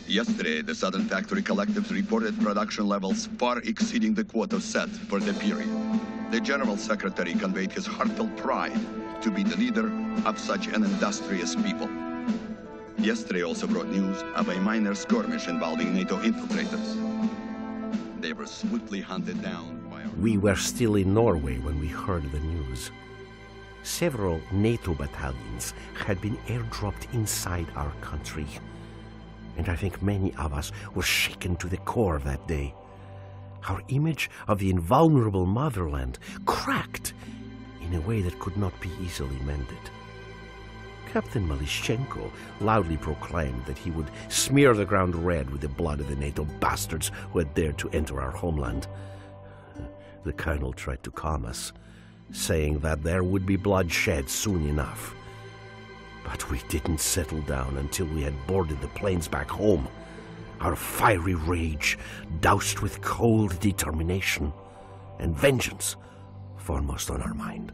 Yesterday, the Southern Factory Collectives reported production levels far exceeding the quota set for the period. The General Secretary conveyed his heartfelt pride to be the leader of such an industrious people. Yesterday also brought news of a minor skirmish involving NATO infiltrators. They were swiftly hunted down by our... We were still in Norway when we heard the news. Several NATO battalions had been airdropped inside our country, and I think many of us were shaken to the core that day. Our image of the invulnerable motherland cracked in a way that could not be easily mended. Captain Malishchenko loudly proclaimed that he would smear the ground red with the blood of the NATO bastards who had dared to enter our homeland. The colonel tried to calm us, saying that there would be bloodshed soon enough. But we didn't settle down until we had boarded the planes back home, our fiery rage doused with cold determination and vengeance foremost on our mind.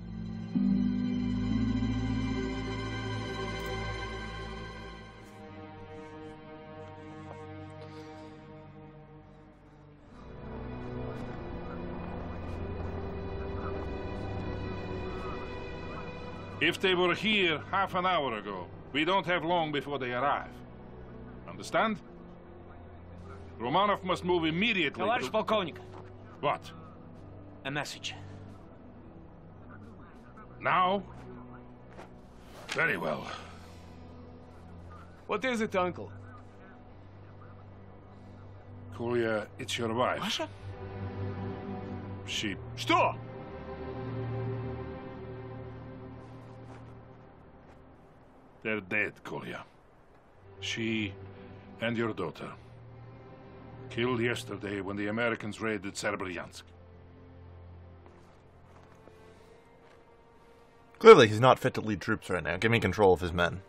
If they were here half an hour ago, we don't have long before they arrive. Understand? Romanov must move immediately Товарищ полковник. What? A message. Now? Very well. What is it, uncle? Kolya, it's your wife. Masha? She... Что? They're dead, Kolya. She and your daughter. Killed yesterday when the Americans raided Serbryansk. Clearly, he's not fit to lead troops right now. Give me control of his men.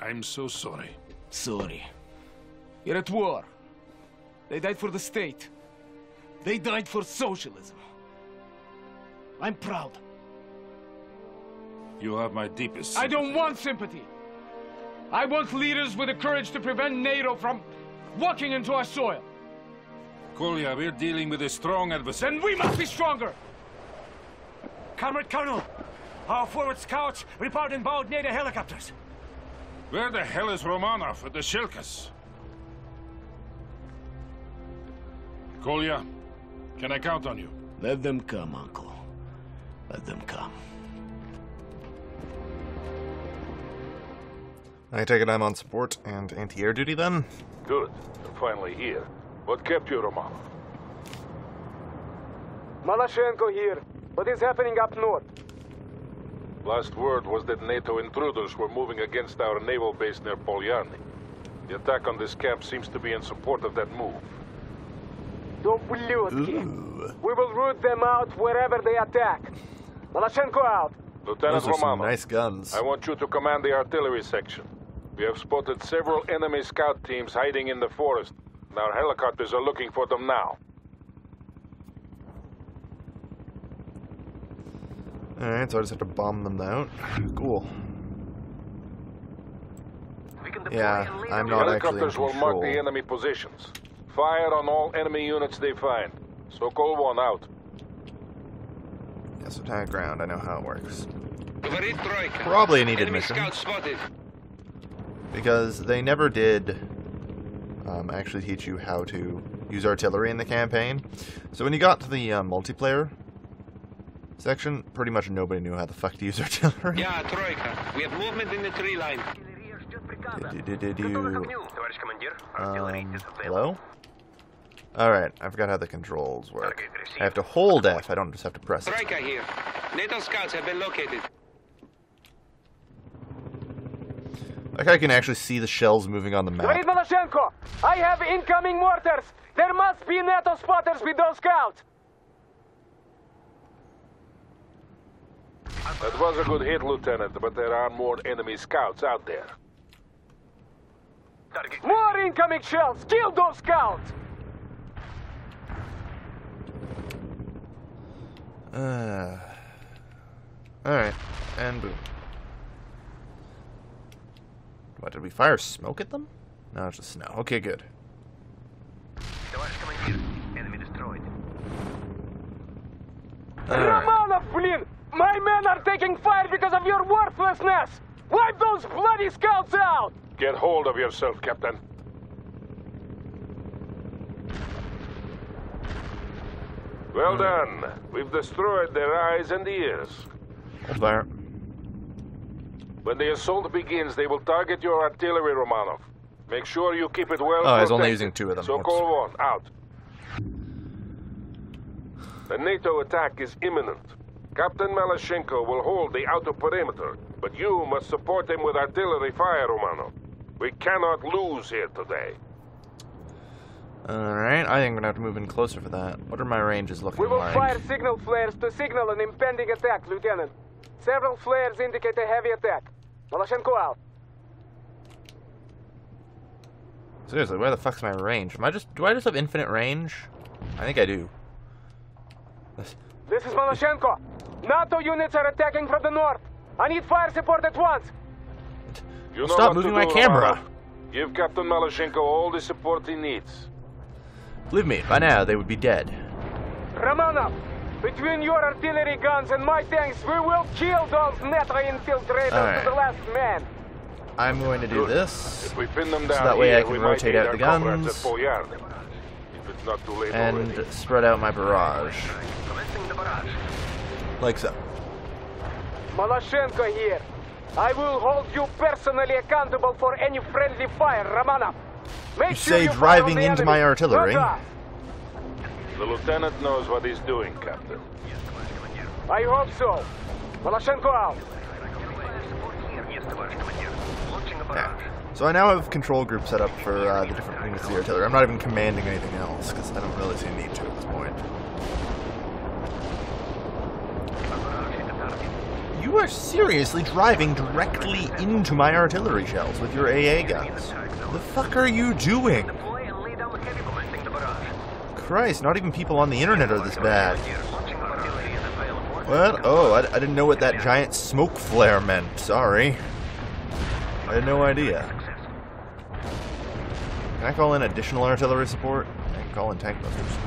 I'm so sorry. Sorry. You're at war. They died for the state. They died for socialism. I'm proud. You have my deepest sympathy. I don't want sympathy. I want leaders with the courage to prevent NATO from walking into our soil. Kolya, we're dealing with a strong adversary. Then we must be stronger! Comrade Colonel, our forward scouts report inbound NATO helicopters. Where the hell is Romanov at the Shilkas? Kolya, can I count on you? Let them come, Uncle. Let them come. I take it I'm on support and anti-air duty then? Good. You're finally here. What kept you, Romanov? Malashchenko here. What is happening up north? Last word was that NATO intruders were moving against our naval base near Polyarny. The attack on this camp seems to be in support of that move. We will root them out wherever they attack. Malashchenko out. Lieutenant Those are some Romanov, nice guns. I want you to command the artillery section. We have spotted several enemy scout teams hiding in the forest, and our helicopters are looking for them now. Alright, so I just have to bomb them out. Cool. Yeah, I'm not actually in Helicopters will mark the enemy positions. Fire on all enemy units they find. Sokol 1 out. Yes, attack ground. I know how it works. Probably a needed mission. Because they never did actually teach you how to use artillery in the campaign. So when you got to the multiplayer section, pretty much nobody knew how the fuck to use artillery. Yeah, Troika. We have movement in the tree line. Did you... hello? Alright, I forgot how the controls work. I have to hold F, I don't just have to press it. Troika here. NATO scouts have been located. Like I can actually see the shells moving on the map. Wait, Malashchenko! I have incoming mortars! There must be NATO spotters with those scouts! That was a good hit, Lieutenant, but there are more enemy scouts out there. More incoming shells! Kill those scouts! Alright, and boom. What, did we fire smoke at them? No, it's just snow. Okay, good. Enemy destroyed. Alright. Romanov, blin! My men are taking fire because of your worthlessness! Wipe those bloody scouts out! Get hold of yourself, Captain. Well done. We've destroyed their eyes and ears. Hold fire. When the assault begins, they will target your artillery, Romanov. Make sure you keep it well Oh, I was protected. only using 2 of them. So-called one, out. The NATO attack is imminent. Captain Malashenko will hold the outer perimeter, but you must support him with artillery fire, Romanov. We cannot lose here today. Alright, I think I'm gonna have to move in closer for that. What are my ranges looking We will like? fire signal flares to signal an impending attack, Lieutenant. Several flares indicate a heavy attack. Malashenko out. Seriously, where the fuck's my range? Do I just have infinite range? I think I do. This is Malashenko. NATO units are attacking from the north. I need fire support at once. You know Stop what to moving my do, camera. Romanov. Give Captain Malashenko all the support he needs. Believe me, by now they would be dead. Romanov, between your artillery guns and my tanks, we will kill those NATO infiltrators Alright. to the last man. I'm going to do this, If we pin them down so that way I here, can we might rotate need out our the comrades guns. at Polyarny. If it's not too late and already. spread out my barrage. Like so. Malashenko here. I will hold you personally accountable for any friendly fire, Romanov. Make You sure say fire on driving the into enemy, my artillery? not us. The lieutenant knows what he's doing, Captain. I hope so. Malashenko out. Yeah. So I now have control group set up for the different units of the artillery. I'm not even commanding anything else, because I don't really see a need to at this point. You are seriously driving directly into my artillery shells with your AA guns. The fuck are you doing? Christ, not even people on the internet are this bad. What? Oh, I didn't know what that giant smoke flare meant. Sorry. I had no idea. Can I call in additional artillery support? I can call in tank busters.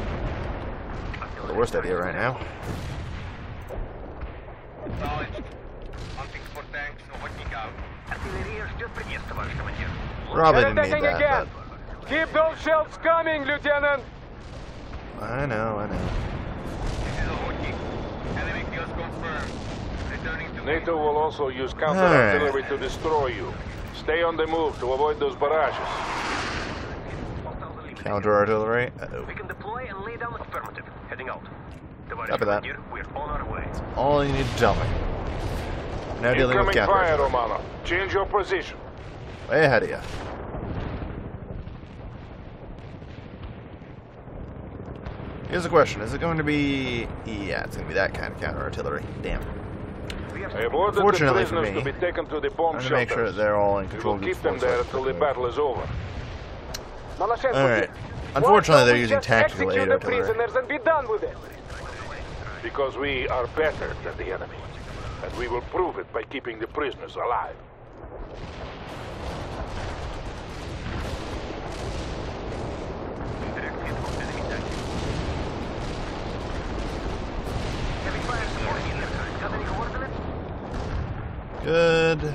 Not the worst idea right now. Probably They're didn't need attacking that, again. Keep those shells coming, Lieutenant. but I know. NATO will also use counter-artillery to destroy you. Stay on the move to avoid those barrages. Counter artillery. Uh-oh. We can deploy and lay down affirmative. Heading out. Copy that. We're on our way. All you need to tell me. Now dealing with Incoming counter fire, artillery. Romanov. Change your position. Way ahead of you. Here's the question. Is it going to be... Yeah, it's going to be that kind of counter artillery. Damn. I have ordered the Fortunately for prisoners me, to be taken to the bomb I'm going to shelters. make sure that they're all in We control will of keep this them force there like until the quickly. battle is over. Malashenko, Alright. why Unfortunately, don't they're we using just tactical aid execute the artillery. prisoners and be done with it. Because we are better than the enemy. And we will prove it by keeping the prisoners alive. Good.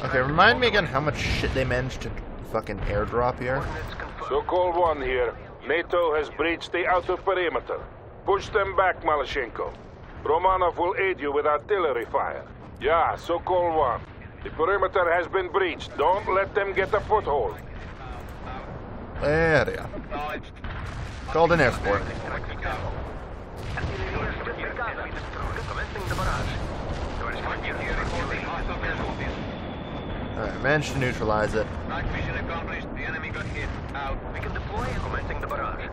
Okay, remind me again how much shit they managed to fucking airdrop here. So-called one here. NATO has breached the outer perimeter. Push them back, Malashenko. Romanov will aid you with artillery fire. Yeah, so-called one. The perimeter has been breached. Don't let them get a foothold. There you go. Called in air support. Alright, managed to neutralize it. Night vision accomplished. The enemy got hit. Out. We can deploy and commencing the barrage.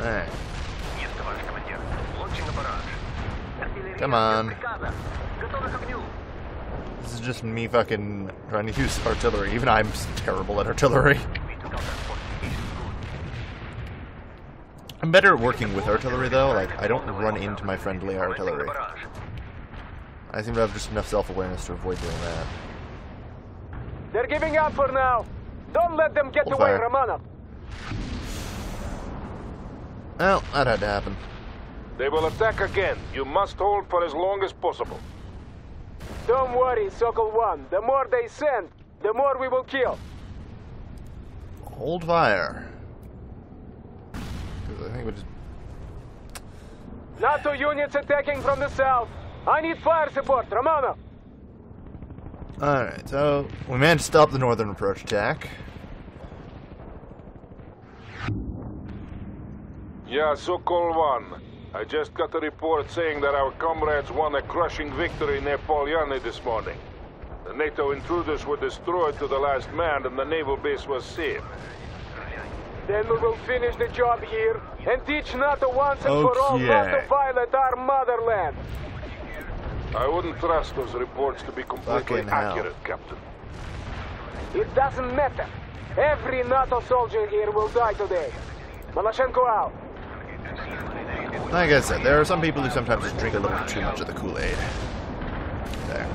Alright. Yes, товарищ командир. Launching the barrage. Come on. This is just me fucking trying to use artillery. Even I'm terrible at artillery. I'm better at working with artillery though. Like, I don't run into my friendly artillery. I seem to have just enough self-awareness to avoid doing that. They're giving up for now. Don't let them get Hold away, fire. Romanov. Well, that had to happen. They will attack again. You must hold for as long as possible. Don't worry, Sokol 1. The more they send, the more we will kill. Hold fire. 'Cause I think we just... NATO units attacking from the south. I need fire support, Romanov. Alright, so we managed to stop the northern approach attack. Yeah, Sokol 1. I just got a report saying that our comrades won a crushing victory near Polyani this morning. The NATO intruders were destroyed to the last man and the naval base was saved. Then we will finish the job here and teach NATO once and for all not to violate our motherland. I wouldn't trust those reports to be completely Fucking hell. accurate, Captain. It doesn't matter. Every NATO soldier here will die today. Maloshenko out. Like I said, there are some people who sometimes just drink a little too much of the Kool-Aid. There.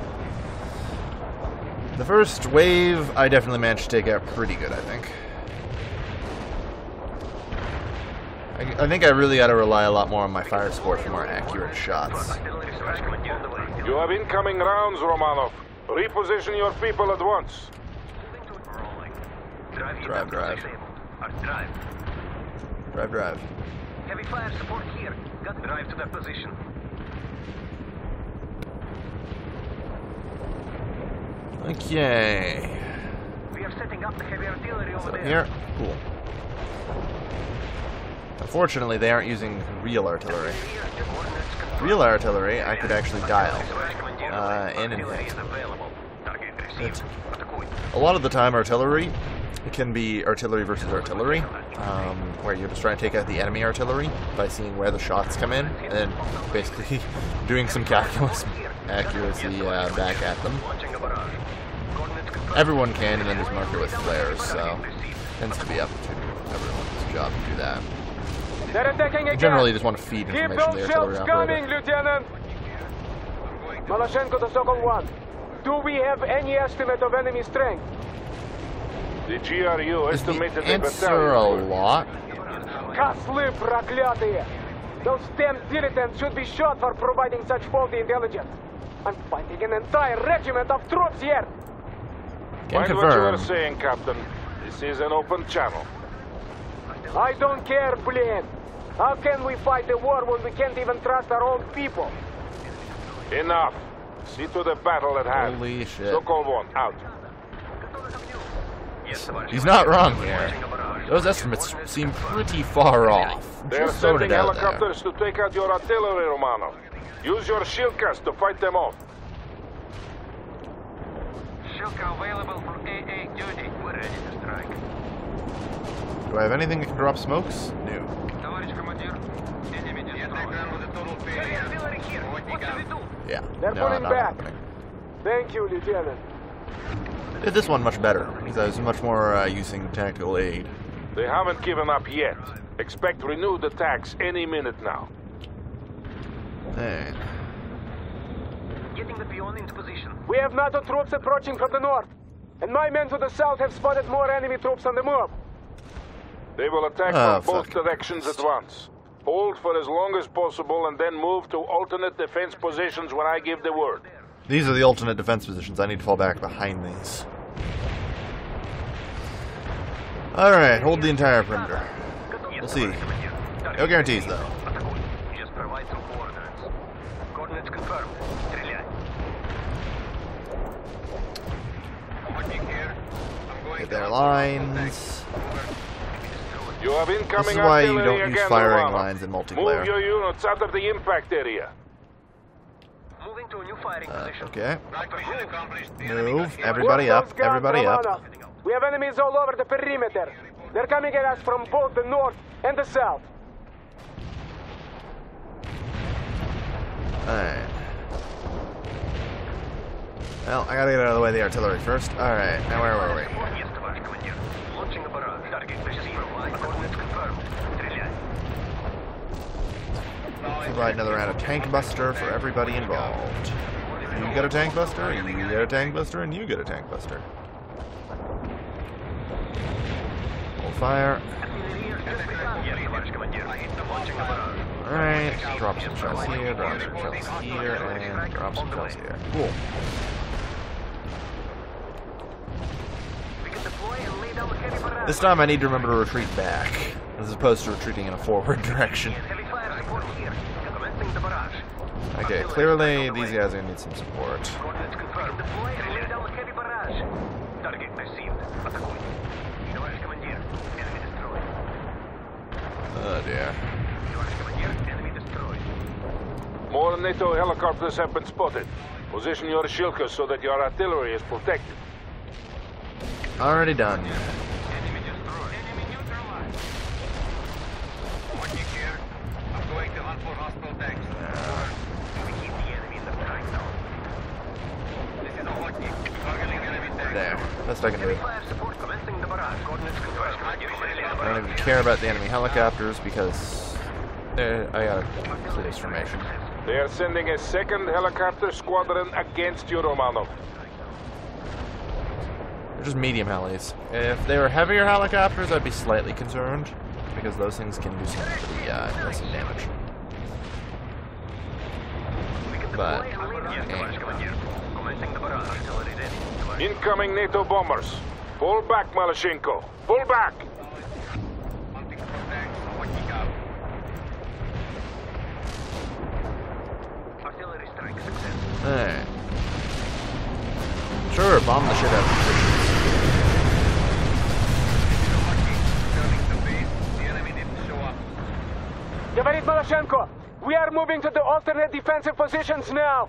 The first wave, I definitely managed to take out pretty good, I think. I think I really got to rely a lot more on my fire support for more accurate shots. You have incoming rounds, Romanov. Reposition your people at once. Drive. Drive. Heavy fire support here. Got to drive to that position. Okay. We are setting up the heavy artillery over there. Here. Cool. Unfortunately, they aren't using real artillery. Real artillery, I could actually dial in and hit. But a lot of the time, artillery, it can be artillery versus artillery, where you're just trying to take out the enemy artillery by seeing where the shots come in, and then basically doing some calculus accuracy back at them. Everyone can, and then just mark it with flares, so it tends to be up to everyone's job to do that. They're attacking again. You generally just want to feed Keep information to those the shells artillery coming, operator. Lieutenant. Maloshenko to Sokol 1. Do we have any estimate of enemy strength? The GRU Is the estimated a answer a battalion. lot? Кослы проклятые! Those damn dilettantes should be shot for providing such faulty intelligence. I'm fighting an entire regiment of troops here. Can Mind what you are confirm. saying, Captain. This is an open channel. I don't care, блин. How can we fight a war when we can't even trust our own people? Enough. See to the battle at hand. Holy shit. Sokol 1, out. He's not wrong here. Those estimates seem pretty far off. They're Just throwing sending it out there. helicopters to take out your artillery, Romanov. Use your Shilkas to fight them off. Shilka available for AA duty. We're ready to strike. Do I have anything that can drop smokes? No. Товарищ командир, enemy destroyed. Heavy artillery here. What do we do? Yeah. They're no, pulling not back. happening. Thank you, Lieutenant. Did this one much better, because I was much more using tactical aid. They haven't given up yet. Expect renewed attacks any minute now. Hey. Getting the peon into position. We have NATO troops approaching from the north. And my men to the south have spotted more enemy troops on the move. They will attack from both directions at once. Hold for as long as possible and then move to alternate defense positions when I give the word. These are the alternate defense positions. I need to fall back behind these. Alright, hold the entire perimeter. We'll see. No guarantees, though. Just provide some coordinates. Coordinates confirmed. Стреляй. Get their lines. You have This incoming is why you artillery don't use again, firing Romanov. lines in Move multiplayer. your units out of the impact area. Moving to a new firing position. Okay. Move. Move. Everybody Work up. those guns, Everybody Romanov. up. We have enemies all over the perimeter. They're coming at us from both the north and the south. Alright. Well, I gotta get out of the way of the artillery first. Alright, now where were we? Yes, товарищ командир. Launching a barrage. Target precision. Coordinates confirmed. Стреляй. Provide another round of tank buster for everybody involved. You get a tank buster, you get a tank buster, and you get a tank buster. Hold fire. Alright, drop some shells here, drop some shells here, and drop some shells here. Cool. This time I need to remember to retreat back, as opposed to retreating in a forward direction. Okay, clearly these guys are going to need some support. Oh dear. More NATO helicopters have been spotted. Position your shilkas so that your artillery is protected. Already done. There. Best I can do. I don't even care about the enemy helicopters because I gotta clear this formation. They are sending a second helicopter squadron against you, Romanov. They're just medium helis. If they were heavier helicopters, I'd be slightly concerned because those things can do some pretty impressive damage. But incoming NATO bombers. Pull back, Malashenko. Pull back! Alright. Sure, bomb the shit out of the positions. Говорит Malashenko, we are moving to the alternate defensive positions now.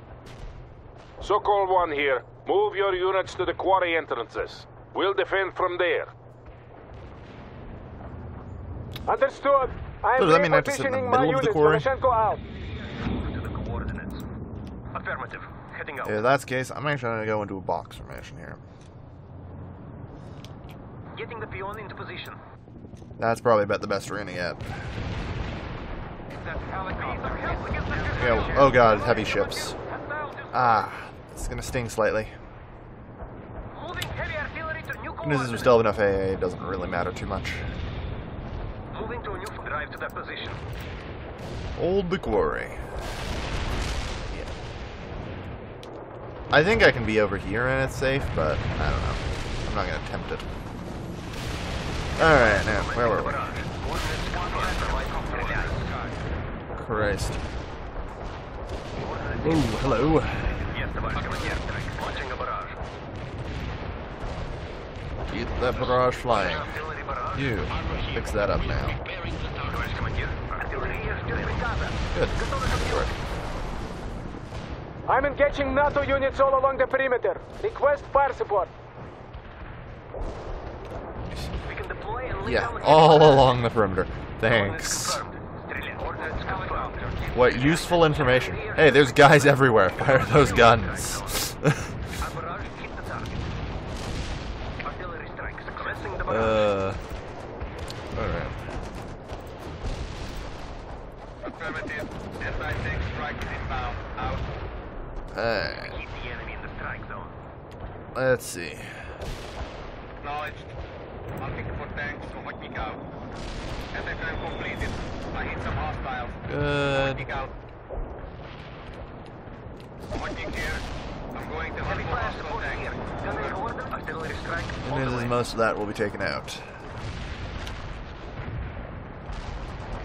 Sokol 1 here. Move your units to the quarry entrances. We'll defend from there. Understood. I So am does that mean I have to sit in the repositioning my middle of the units. quarry? Malashenko out. Affirmative. Heading out. If that's the case, I'm actually going to go into a box formation here. Getting the peon into position. That's probably about the best we're going to get. That helicopter. Yeah, oh god, heavy ships. Ah, it's going to sting slightly. Moving heavy artillery to new As coordinates. we still have enough AA, it doesn't really matter too much. Moving to a new drive to that position. Hold the quarry. Yeah. I think I can be over here and it's safe, but I don't know. I'm not going to attempt it. Alright, now, where were we? Christ. Ooh, hello. Get that barrage flying. You, fix that up now. Good. Work. I'm engaging NATO units all along the perimeter. Request fire support. Yeah, all along the perimeter. Thanks. What useful information. Hey, there's guys everywhere. Fire those guns. Alright. Affirmative. Anti-tank strike is inbound. Out. Alright. Keep the enemy in the strike zone. Let's see. Acknowledged. Hunting for tanks for hotting out. SFM completed. I hit some hostiles. Good. Hotting out. Hotting here. I'm going to hunt for hostile tanks. Artillery strike. And this is most of that will be taken out.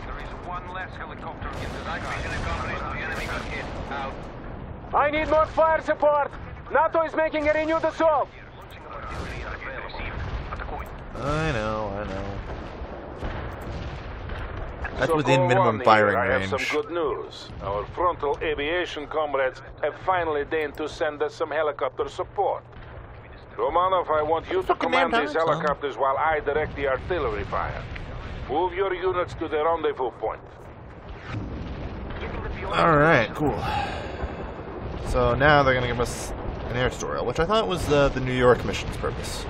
There is one less helicopter in the sky. Mission accomplished. The enemy got hit. Out. I need more fire support. NATO is making a renewed assault. I know. That's Sokol within minimum 1 firing here. I range. have some good news. Our frontal aviation comrades have finally deigned to send us some helicopter support. Romanov, I want you to command these helicopters while I direct the artillery fire. Move your units to the rendezvous point. Alright, cool. So now they're going to give us an air tutorial, which I thought was the New York mission's purpose.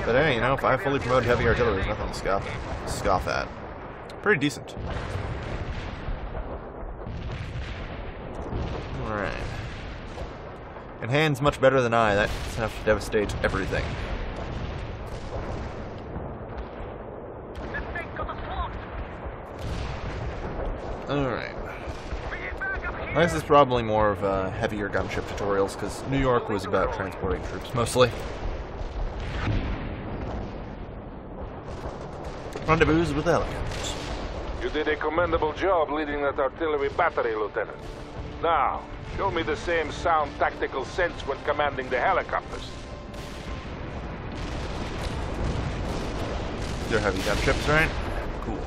But hey, you know, 5 fully promoted heavy artillery is nothing to scoff at. Pretty decent. Alright. And hand's much better than I. That's enough to devastate everything. Alright. This is probably more of heavier gunship tutorials, because New York was about transporting troops mostly. Rendezvous with helicopters. You did a commendable job leading that artillery battery, Lieutenant. Now, show me the same sound tactical sense when commanding the helicopters. They're heavy gunships, right? Cool.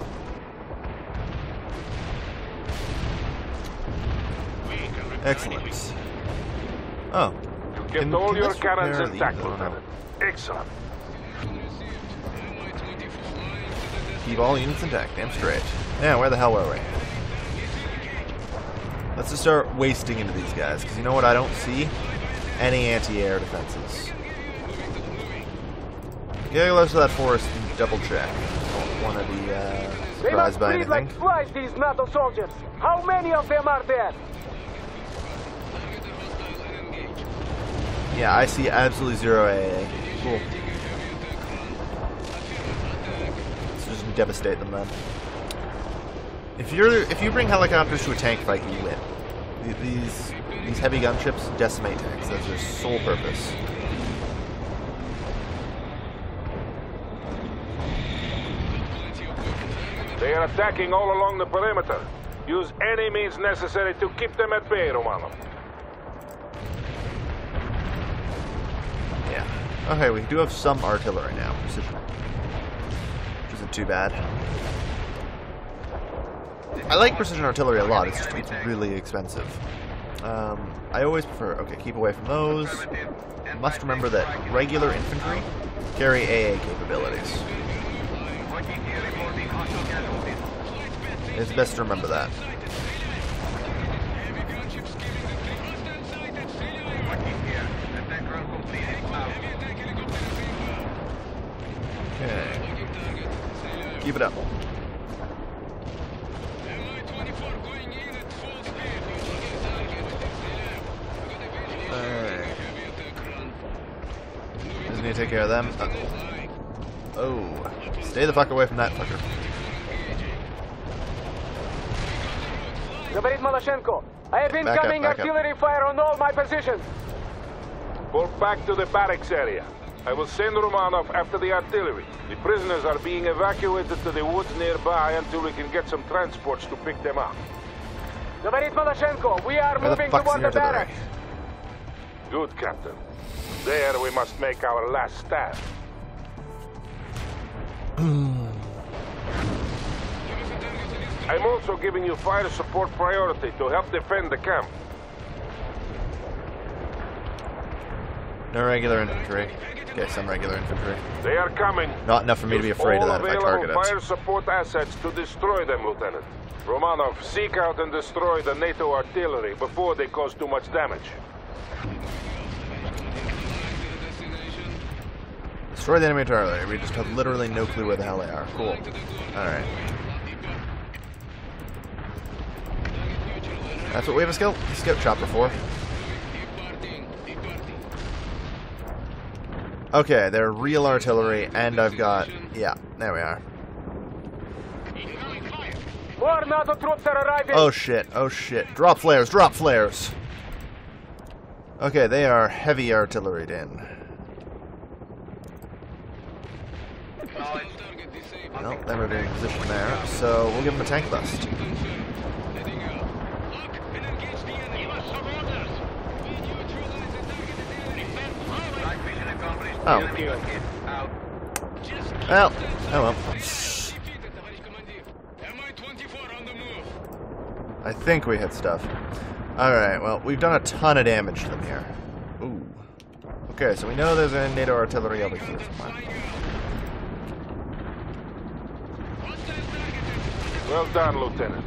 Excellent. Oh. You kept all your cannons repair intact, these? Oh, no. Lieutenant. Excellent. Keep all units intact, damn straight. Now, where the hell were we? Let's just start wasting into these guys, because you know what I don't see? Any anti-air defenses. Yeah, go to that forest and double check. Don't want to be surprised by anything. Like flies, these NATO soldiers. How many of them are there? Yeah, I see absolutely zero AA. Cool. Let's just devastate them then. If you bring helicopters to a tank fight, you win. These heavy gunships decimate tanks. That's their sole purpose. They are attacking all along the perimeter. Use any means necessary to keep them at bay, Romano. Yeah. Okay, we do have some artillery now. Precision. Which isn't too bad. I like precision artillery a lot. It's just it's really expensive. I always prefer... Okay, keep away from those. Must remember that regular infantry carry AA capabilities. It's best to remember that. Okay. Keep it up. Alright. Just need to take care of them. Oh. Stay the fuck away from that fucker. Говорит Малашенko, I have incoming back up. artillery fire on all my positions. Fall back to the barracks area. I will send Romanov after the artillery. The prisoners are being evacuated to the woods nearby until we can get some transports to pick them up. Говорит Малашенko, we are Where the moving fuck's toward the the artillery? barracks. Good, Captain. There we must make our last stand. I'm also giving you fire support priority to help defend the camp. No regular infantry. Okay, some regular infantry. They are coming. Not enough for me to be afraid of that if I target all available fire it. support assets to destroy them, Lieutenant. Romanov, seek out and destroy the NATO artillery before they cause too much damage. Destroy the enemy artillery. We just have literally no clue where the hell they are. Cool. Alright. That's what we have a scout chopper for. Okay, they're real artillery, and I've got... Yeah, there we are. More NATO troops are arriving. Oh shit, oh shit. Drop flares, drop flares! Okay, they are heavy artilleried in. Well, then we're in position there, so we'll give them a tank bust. Oh. Well, oh well. I think we hit stuff. Alright, well, we've done a ton of damage to them here. Ooh. Okay, so we know there's a NATO artillery over here somewhere. Well done, Lieutenant.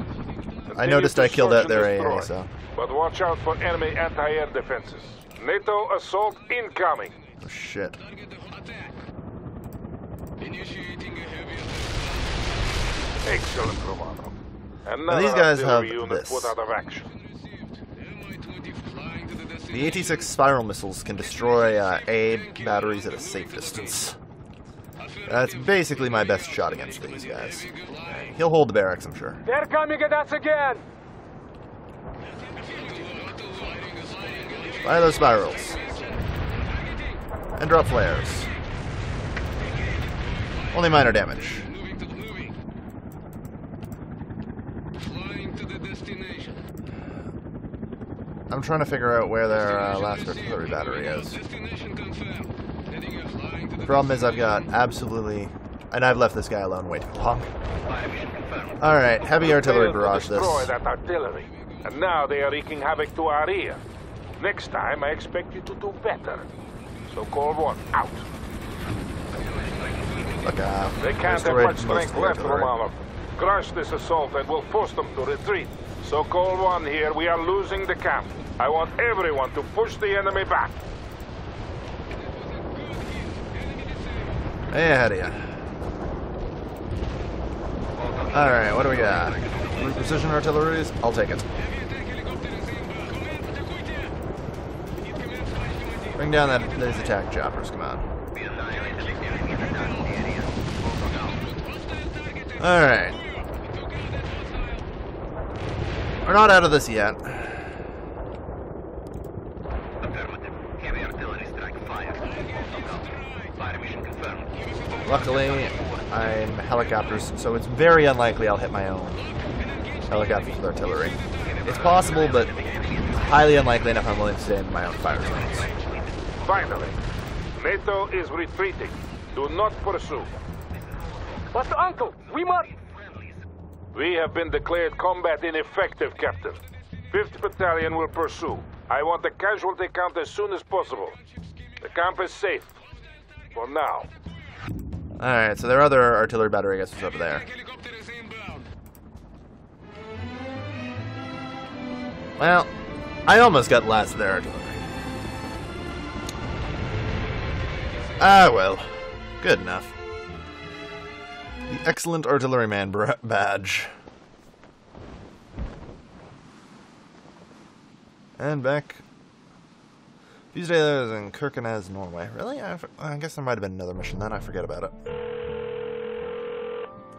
I noticed I killed out their destroy, AA, so... But watch out for enemy anti-air defenses. NATO assault incoming. Oh, shit. Excellent, Romano. And Now these guys have unit this. put out of action. The 86 spiral missiles can destroy A batteries at a safe distance. That's basically my best shot against these guys. He'll hold the barracks, I'm sure. They're coming at us again! Fire those spirals. And drop flares. Only minor damage. I'm trying to figure out where their last artillery battery is. The problem is I've got absolutely... And I've left this guy alone way too long. Alright, heavy artillery barrage this. Destroy that artillery, and now they are wreaking havoc to our rear. Next time, I expect you to do better. So Cold One, out. Look out. They can't have much strength left, Romanov. Crush this assault and we'll force them to retreat. So Cold One here, we are losing the camp. I want everyone to push the enemy back. Hey, ahead of you. Alright, what do we got? Precision artilleries? I'll take it. Bring down those attack choppers, come on. Alright. We're not out of this yet. Luckily, I'm helicopters, so it's very unlikely I'll hit my own helicopters with artillery. It's possible, but highly unlikely enough I'm willing to stay in my own fire zones. Finally, NATO is retreating. Do not pursue. But Uncle, we must... We have been declared combat ineffective, Captain. 5th Battalion will pursue. I want the casualty count as soon as possible. The camp is safe. For now. Alright, so their other artillery battery, I guess, was over there. Well, I almost got last of their artillery. Ah, well. Good enough. The Excellent Artilleryman badge. And back. These days in Kirkenes, Norway. Really? I guess there might have been another mission then. I forget about it.